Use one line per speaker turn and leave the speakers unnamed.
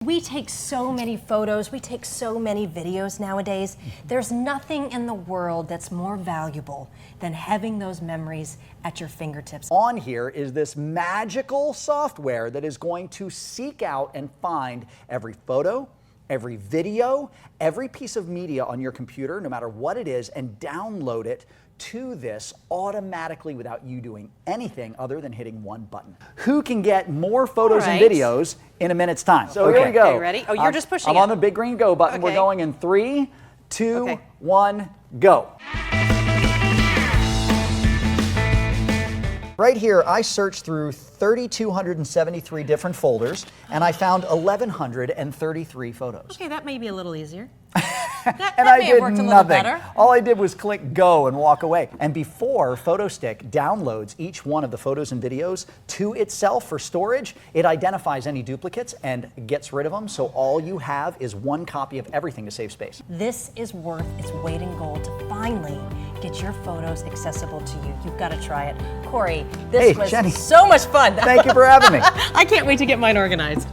We take so many photos, we take so many videos nowadays. There's nothing in the world that's more valuable than having those memories at your fingertips.
On here is this magical software that is going to seek out and find every photo, every video, every piece of media on your computer, no matter what it is, and download it to this automatically without you doing anything other than hitting one button. Who can get more photos and videos in a minute's time? So here we go.
Okay, ready? Oh, you're just pushing
I'm on the big green go button. We're going in 3, 2, 1, go. Right here, I searched through 3,273 different folders, and I found 1,133 photos.
Okay, that may be a little easier.
And
that
I
may have
did
worked a little
nothing.
better.
All I did was click go and walk away. And before PhotoStick downloads each one of the photos and videos to itself for storage, it identifies any duplicates and gets rid of them. So all you have is one copy of everything to save space.
This is worth its weight in gold to finally get your photos accessible to you. You've got to try it. Corey, this was
Jenny,
so much fun.
Thank you for having me.
I can't wait to get mine organized.